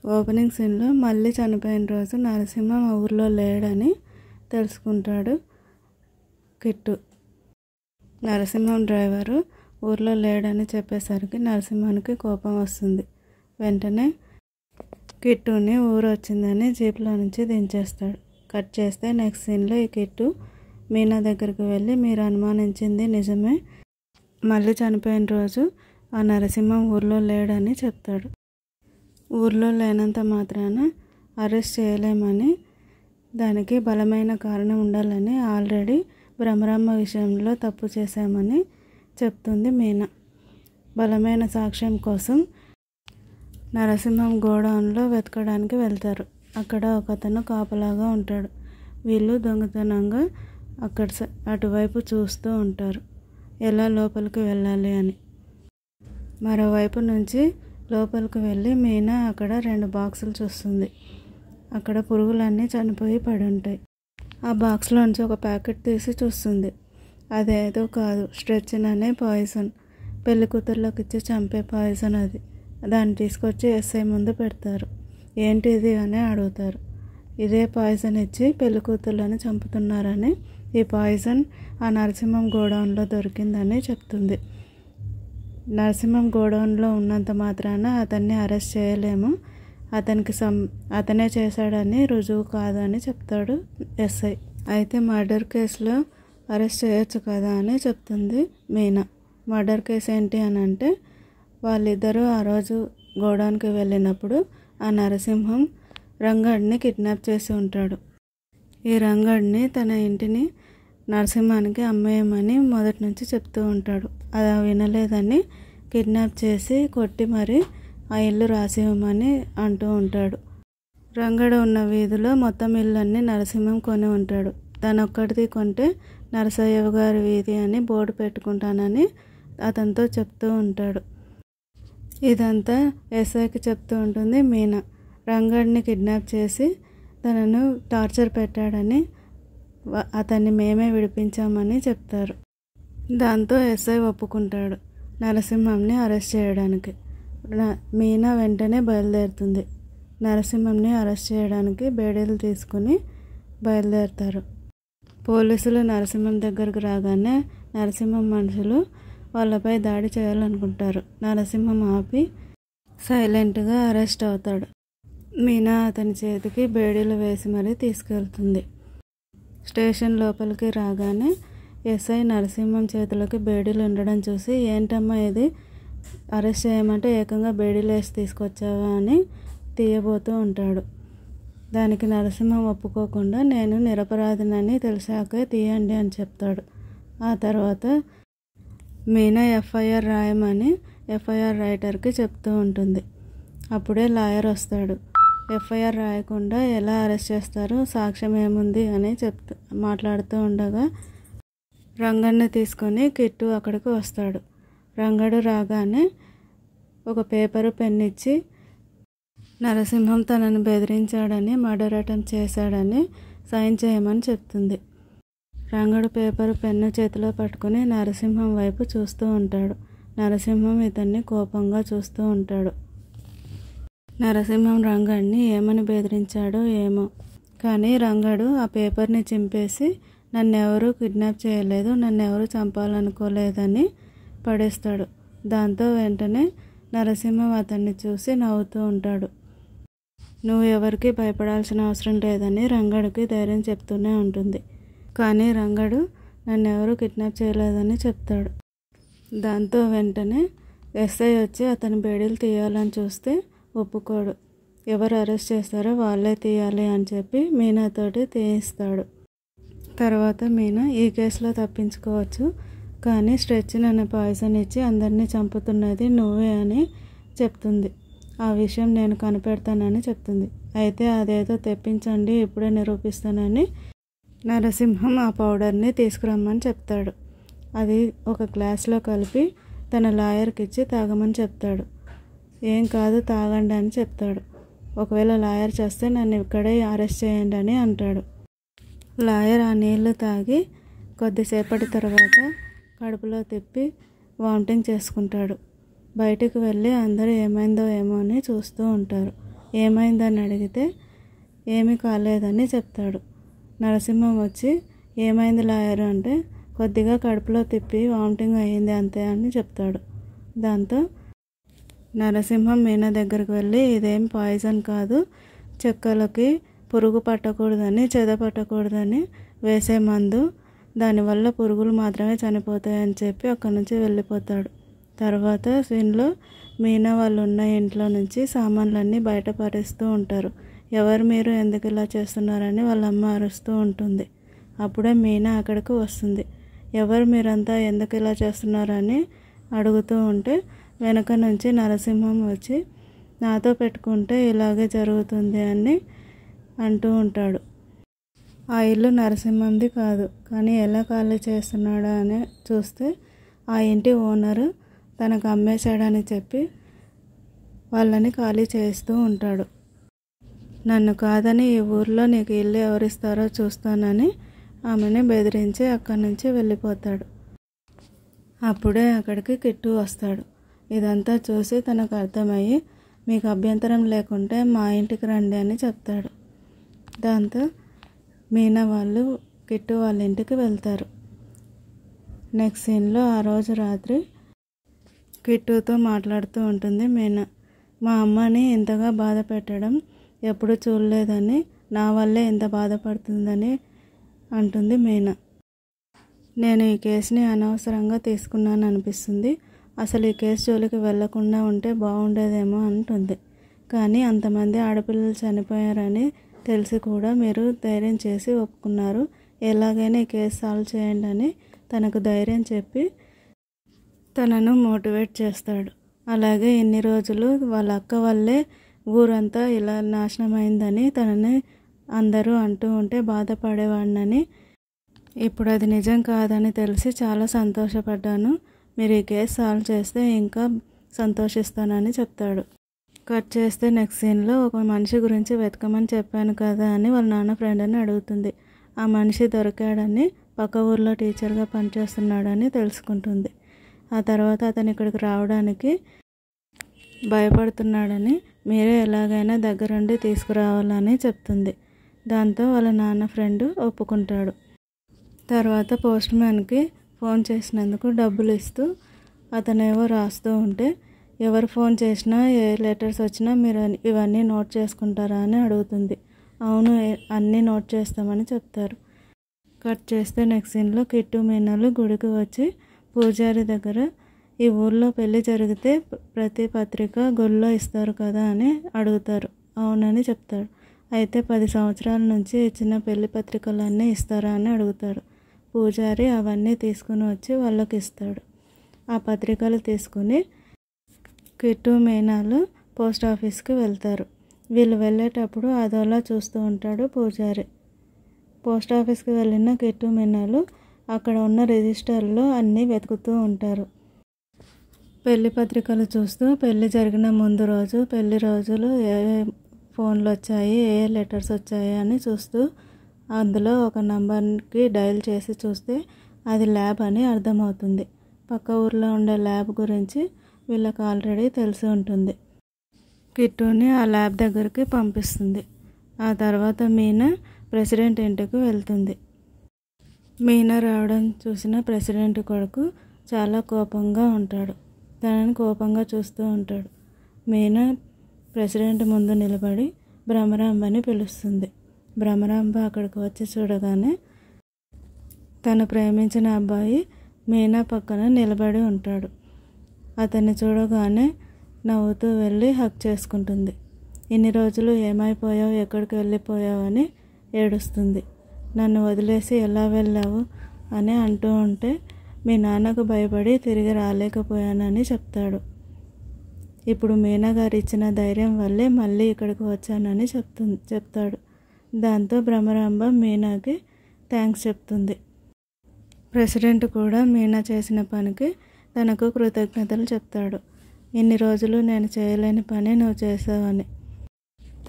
Opening సీన్లో మళ్ళీ చనిపోయిన రోజు నరసింహం ఆ ఊర్లో లేడని తెలుసుకుంటాడు కిట్టు. నరసింహం డ్రైవరు ఊర్లో లేడని చెప్పేసరికి నరసింహానికి కోపం వస్తుంది. వెంటనే కిట్టుని ఊరు వచ్చిందని జీప్లో నుంచి దించేస్తాడు. కట్ చేస్తే నెక్స్ట్ సీన్లో ఈ కిట్టు మీనా దగ్గరికి వెళ్ళి, మీరు అనుమానించింది నిజమే, మళ్ళీ చనిపోయిన రోజు ఆ నరసింహం ఊర్లో లేడని చెప్తాడు. ఊర్లో లేనంత మాత్రాన అరెస్ట్ చేయలేమని, దానికి బలమైన కారణం ఉండాలని, ఆల్రెడీ భ్రమరాంబ విషయంలో తప్పు చేశామని చెప్తుంది మీనా. బలమైన సాక్ష్యం కోసం నరసింహం గోడౌన్లో వెతకడానికి వెళ్తారు. అక్కడ ఒకతను కాపలాగా ఉంటాడు. వీళ్ళు దొంగతనంగా అటువైపు చూస్తూ ఉంటారు, ఎలా లోపలికి వెళ్ళాలి అని. మరోవైపు నుంచి లోపలికి వెళ్ళి మీనా అక్కడ 2 బాక్సులు చూస్తుంది. అక్కడ పురుగులన్నీ చనిపోయి పడి ఉంటాయి. ఆ బాక్స్లోంచి ఒక ప్యాకెట్ తీసి చూస్తుంది. అదేదో కాదు, స్ట్రెచిన్ అనే పాయిజన్, పెళ్లి కూతుర్లోకి ఇచ్చి చంపే పాయిజన్ అది. దాన్ని తీసుకొచ్చి ఎస్ఐ ముందు పెడతారు. ఏంటి ఇది అని అడుగుతారు. ఇదే పాయిజన్ ఇచ్చి పెళ్లి కూతుర్లను చంపుతున్నారని, ఈ పాయిజన్ ఆ నరసింహం గోడౌన్లో దొరికిందని చెప్తుంది. నరసింహం గోడౌన్లో ఉన్నంత మాత్రాన అతన్ని అరెస్ట్ చేయలేము, అతనే చేశాడని రుజువు కాదు అని చెప్తాడు ఎస్ఐ. అయితే మర్డర్ కేసులో అరెస్ట్ చేయొచ్చు కదా అని చెప్తుంది మీనా. మర్డర్ కేసు ఏంటి అని అంటే, వాళ్ళిద్దరూ ఆ రోజు గోడౌన్కి వెళ్ళినప్పుడు ఆ నరసింహం రంగడిని కిడ్నాప్ చేసి ఉంటాడు. ఈ రంగడిని తన ఇంటిని నరసింహానికి అమ్మేయమని మొదటి నుంచి చెప్తూ ఉంటాడు. అది వినలేదని కిడ్నాప్ చేసి కొట్టి మరి ఆ ఇల్లు రాసివ్వమని అంటూ ఉంటాడు. రంగడు ఉన్న వీధిలో మొత్తం ఇళ్ళన్నీ నరసింహం కొని ఉంటాడు. తనొక్కడిది కొంటే నరసయ్య గారి వీధి అని బోర్డు పెట్టుకుంటానని అతనితో చెప్తూ ఉంటాడు. ఇదంతా ఎస్ఐకి చెప్తూ ఉంటుంది మీనా. రంగడిని కిడ్నాప్ చేసి తనను టార్చర్ పెట్టాడని, అతన్ని మేమే విడిపించామని చెప్తారు. దాంతో ఎస్ఐ ఒప్పుకుంటాడు నరసింహంని అరెస్ట్ చేయడానికి. మీనా వెంటనే బయలుదేరుతుంది. నరసింహంని అరెస్ట్ చేయడానికి బేడీలు తీసుకుని బయలుదేరుతారు. పోలీసులు నరసింహం దగ్గరకు రాగానే నరసింహం మనుషులు వాళ్ళపై దాడి చేయాలనుకుంటారు. నరసింహం ఆపి సైలెంట్గా అరెస్ట్ అవుతాడు. మీనా అతని చేతికి బేడీలు వేసి మరీ తీసుకెళ్తుంది. స్టేషన్ లోపలికి రాగానే ఎస్ఐ నరసింహం చేతులకి బేడీలు ఉండడం చూసి, ఏంటమ్మా ఇది, అరెస్ట్ చేయమంటే ఏకంగా బేడీలు వేసి తీసుకొచ్చావా అని తీయబోతూ ఉంటాడు. దానికి నరసింహం ఒప్పుకోకుండా, నేను నిరపరాధినని తెలిసాకే తీయండి అని చెప్తాడు. ఆ తర్వాత మీనా ఎఫ్ఐఆర్ రాయమని ఎఫ్ఐఆర్ రైటర్కి చెప్తూ ఉంటుంది. అప్పుడే లాయర్ వస్తాడు. ఎఫ్ఐఆర్ రాయకుండా ఎలా అరెస్ట్ చేస్తారు, సాక్ష్యం ఏముంది అని మాట్లాడుతూ ఉండగా రంగడిని తీసుకొని కిట్టు అక్కడికి వస్తాడు. రంగడు రాగానే ఒక పేపరు పెన్ ఇచ్చి నరసింహం తనను బెదిరించాడని, మర్డర్ అటెంప్ట్ చేశాడని సైన్ చేయమని చెప్తుంది. రంగడు పేపరు పెన్ను చేతిలో పట్టుకుని నరసింహం వైపు చూస్తూ ఉంటాడు. నరసింహం ఇతన్ని కోపంగా చూస్తూ ఉంటాడు. నరసింహం రంగడిని ఏమని బెదిరించాడో ఏమో, కానీ రంగడు ఆ పేపర్ని చింపేసి, నన్నెవరూ కిడ్నాప్ చేయలేదు, నన్నెవరూ చంపాలనుకోలేదని పడేస్తాడు. దాంతో వెంటనే నరసింహం అతన్ని చూసి నవ్వుతూ ఉంటాడు. నువ్వు ఎవరికి భయపడాల్సిన అవసరం లేదని రంగడికి ధైర్యం చెప్తూనే ఉంటుంది. కానీ రంగడు నన్నెవరూ కిడ్నాప్ చేయలేదని చెప్తాడు. దాంతో వెంటనే ఎస్ఐ వచ్చి అతని బేడీలు తీయాలని చూస్తే ఒప్పుకోడు. ఎవరు అరెస్ట్ చేస్తారో వాళ్ళే తీయాలి అని చెప్పి మీనాతోటి తీయిస్తాడు. తర్వాత మీనా, ఈ కేసులో తప్పించుకోవచ్చు, కానీ స్ట్రెచిన్ అనే పాయిజన్ ఇచ్చి అందరినీ చంపుతున్నది నువ్వే అని చెప్తుంది. ఆ విషయం నేను కనిపెడతానని చెప్తుంది. అయితే అదేదో తెప్పించండి, ఇప్పుడే నిరూపిస్తానని నరసింహం ఆ పౌడర్ని తీసుకురమ్మని చెప్తాడు. అది ఒక గ్లాస్లో కలిపి తన లాయర్కి ఇచ్చి తాగమని చెప్తాడు. ఏం కాదు, తాగండి అని చెప్తాడు. ఒకవేళ లాయర్ చేస్తే నన్ను ఇక్కడే అరెస్ట్ చేయండి అని అంటాడు. లాయర్ ఆ నీళ్లు తాగి కొద్దిసేపటి తర్వాత కడుపులో తిప్పి వామిటింగ్ చేసుకుంటాడు. బయటికి వెళ్ళి అందరూ ఏమైందో ఏమో అని చూస్తూ ఉంటారు. ఏమైందని అడిగితే ఏమీ కాలేదని చెప్తాడు. నరసింహం వచ్చి ఏమైంది లాయరు అంటే కొద్దిగా కడుపులో తిప్పి వామిటింగ్ అయ్యింది అంతే అని చెప్తాడు. దాంతో నరసింహం మీనా దగ్గరికి వెళ్ళి ఇదేం పాయిజన్ కాదు, చెక్కలకి పురుగు పట్టకూడదని చెద పట్టకూడదని వేసే మందు, దానివల్ల పురుగులు మాత్రమే చనిపోతాయని చెప్పి అక్కడి నుంచి వెళ్ళిపోతాడు. తర్వాత సీన్లో మీనా వాళ్ళు ఉన్న ఇంట్లో నుంచి సామాన్లన్నీ బయటపడేస్తూ ఉంటారు. ఎవరు మీరు, ఎందుకు ఇలా చేస్తున్నారని వాళ్ళ అమ్మ అరుస్తూ ఉంటుంది. అప్పుడే మీనా అక్కడికి వస్తుంది. ఎవరు మీరంతా, ఎందుకు ఇలా చేస్తున్నారని అడుగుతూ ఉంటే వెనక నుంచి నరసింహం వచ్చి నాతో పెట్టుకుంటే ఇలాగే జరుగుతుంది అని అంటూ ఉంటాడు. ఆ ఇల్లు నరసింహంది కాదు, కానీ ఎలా ఖాళీ చేస్తున్నాడా అని చూస్తే ఆ ఇంటి ఓనరు తనకు అమ్మేశాడని చెప్పి వాళ్ళని ఖాళీ చేస్తూ ఉంటాడు. నన్ను కాదని ఈ ఊర్లో నీకు ఇల్లు ఎవరిస్తారో చూస్తానని ఆమెని బెదిరించి అక్కడి నుంచి వెళ్ళిపోతాడు. అప్పుడే అక్కడికి కిట్టు వస్తాడు. ఇదంతా చూసి తనకు అర్థమయ్యి మీకు అభ్యంతరం లేకుంటే మా ఇంటికి రండి అని చెప్తాడు. దాంతో మీనా వాళ్ళు కిట్టు వాళ్ళ ఇంటికి వెళ్తారు. నెక్స్ట్ సీన్లో ఆ రోజు రాత్రి కిట్టుతో మాట్లాడుతూ ఉంటుంది మీనా. మా అమ్మని ఇంతగా బాధ పెట్టడం ఎప్పుడు చూడలేదని, నా వల్లే ఇంత బాధపడుతుందని అంటుంది మీనా. నేను ఈ కేసుని అనవసరంగా తీసుకున్నాను అనిపిస్తుంది. అసలు ఈ కేసు జోలికి వెళ్లకుండా ఉంటే బాగుండేదేమో అంటుంది. కానీ అంతమంది ఆడపిల్లలు చనిపోయారని తెలిసి కూడా మీరు ధైర్యం చేసి ఒప్పుకున్నారు. ఎలాగైనా ఈ కేసు సాల్వ్ చేయండి అని తనకు ధైర్యం చెప్పి తనను మోటివేట్ చేస్తాడు. అలాగే ఇన్ని రోజులు వాళ్ళ అక్క వల్లే ఊరంతా ఇలా నాశనమైందని తనని అందరూ అంటూ ఉంటే బాధపడేవాడినని, ఇప్పుడు అది నిజం కాదని తెలిసి చాలా సంతోషపడ్డాను. మీరు ఈ కేసు సాల్వ్ చేస్తే ఇంకా సంతోషిస్తానని చెప్తాడు. కట్ చేస్తే నెక్స్ట్ సీన్లో ఒక మనిషి గురించి వెతకమని చెప్పాను కదా అని వాళ్ళ నాన్న ఫ్రెండ్ అని అడుగుతుంది. ఆ మనిషి దొరికాడని, పక్క ఊర్లో టీచర్గా పనిచేస్తున్నాడని తెలుసుకుంటుంది. ఆ తర్వాత అతను ఇక్కడికి రావడానికి భయపడుతున్నాడని, మీరే ఎలాగైనా దగ్గరుండి తీసుకురావాలని చెప్తుంది. దాంతో వాళ్ళ నాన్న ఫ్రెండ్ ఒప్పుకుంటాడు. తర్వాత పోస్ట్ మ్యాన్కి ఫోన్ చేసినందుకు డబ్బులు ఇస్తూ అతనేవో రాస్తూ ఉంటే ఎవరు ఫోన్ చేసినా ఏ లెటర్స్ వచ్చినా మీరు ఇవన్నీ నోట్ చేసుకుంటారా అని అడుగుతుంది. అవును, అన్నీ నోట్ చేస్తామని చెప్తారు. కట్ చేస్తే నెక్స్ట్ సీన్లో కిట్టు మీనాలు గుడికి వచ్చి పూజారి దగ్గర ఈ ఊర్లో పెళ్లి జరిగితే ప్రతి పత్రిక గుళ్ళో ఇస్తారు కదా అని అడుగుతారు. అవునని చెప్తాడు. అయితే 10 సంవత్సరాల నుంచి ఇచ్చిన పెళ్లి పత్రికలన్నీ ఇస్తారా అని అడుగుతారు. పూజారి అవన్నీ తీసుకుని వచ్చి వాళ్ళకి ఇస్తాడు. ఆ పత్రికలు తీసుకుని కిట్టు మీనాలు పోస్ట్ ఆఫీస్కి వెళ్తారు. వీళ్ళు వెళ్ళేటప్పుడు అదోలా చూస్తూ ఉంటాడు పూజారి. పోస్ట్ ఆఫీస్కి వెళ్ళిన కిట్టు మీనాలు అక్కడ ఉన్న రిజిస్టర్లో అన్నీ వెతుకుతూ ఉంటారు. పెళ్లి పత్రికలు చూస్తూ పెళ్లి జరిగిన ముందు రోజు, పెళ్లి రోజులు ఏ ఫోన్లు వచ్చాయి, ఏ లెటర్స్ వచ్చాయి అని చూస్తూ అందులో ఒక నంబర్కి డయల్ చేసి చూస్తే అది ల్యాబ్ అని అర్థమవుతుంది. పక్క ఊర్లో ఉండే ల్యాబ్ గురించి వీళ్ళకి ఆల్రెడీ తెలిసి ఉంటుంది. కిట్టుని ఆ ల్యాబ్ దగ్గరికి పంపిస్తుంది. ఆ తర్వాత మీనా ప్రెసిడెంట్ ఇంటికి వెళ్తుంది. మీనా రావడం చూసిన ప్రెసిడెంట్ కొడుకు చాలా కోపంగా ఉంటాడు. తనని కోపంగా చూస్తూ ఉంటాడు. మీనా ప్రెసిడెంట్ ముందు నిలబడి భ్రమరాంబని పిలుస్తుంది. భ్రమరాంబ అక్కడికి వచ్చి చూడగానే తను ప్రేమించిన అబ్బాయి మీనా పక్కన నిలబడి ఉంటాడు. అతన్ని చూడగానే నవ్వుతూ వెళ్ళి హగ్ చేసుకుంటుంది. ఇన్ని రోజులు ఏమైపోయావు, ఎక్కడికి వెళ్ళిపోయావు అని ఏడుస్తుంది. నన్ను వదిలేసి ఎలా వెళ్ళావు అని అంటూ ఉంటే మీ నాన్నకు భయపడి తిరిగి రాలేకపోయానని చెప్తాడు. ఇప్పుడు మీనా గారు ఇచ్చిన ధైర్యం వల్లే మళ్ళీ ఇక్కడికి వచ్చానని చెప్తాడు. దాంతో భ్రమరాంబ మీనాకి థ్యాంక్స్ చెప్తుంది. ప్రెసిడెంట్ కూడా మీనా చేసిన పనికి తనకు కృతజ్ఞతలు చెప్తాడు. ఇన్ని రోజులు నేను చేయలేని పని నువ్వు చేసావని.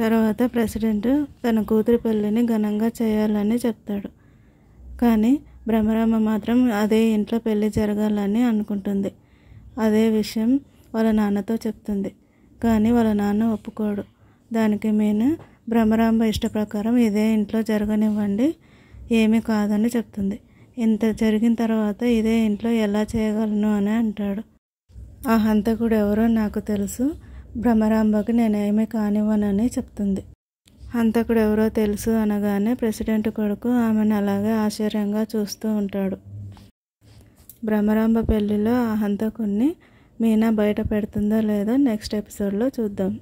తర్వాత ప్రెసిడెంట్ తన కూతురి పెళ్ళిని ఘనంగా చేయాలని చెప్తాడు. కానీ భ్రమరాంబ మాత్రం అదే ఇంట్లో పెళ్ళి జరగాలని అనుకుంటుంది. అదే విషయం వాళ్ళ నాన్నతో చెప్తుంది. కానీ వాళ్ళ నాన్న ఒప్పుకోడు. దానికి మీనా భ్రమరాంబ ఇష్ట ప్రకారం ఇదే ఇంట్లో జరగనివ్వండి, ఏమీ కాదని చెప్తుంది. ఇంత జరిగిన తర్వాత ఇదే ఇంట్లో ఎలా చేయగలను అని అంటాడు. ఆ హంతకుడు ఎవరో నాకు తెలుసు, భ్రమరాంబకి నేనేమీ కానివ్వనని చెప్తుంది. హంతకుడు ఎవరో తెలుసు అనగానే ప్రెసిడెంట్ కొడుకు ఆమెను అలాగే ఆశ్చర్యంగా చూస్తూ ఉంటాడు. భ్రమరాంబ పెళ్లిలో ఆ హంతకుడిని మీనా బయట పెడుతుందో లేదో నెక్స్ట్ ఎపిసోడ్లో చూద్దాం.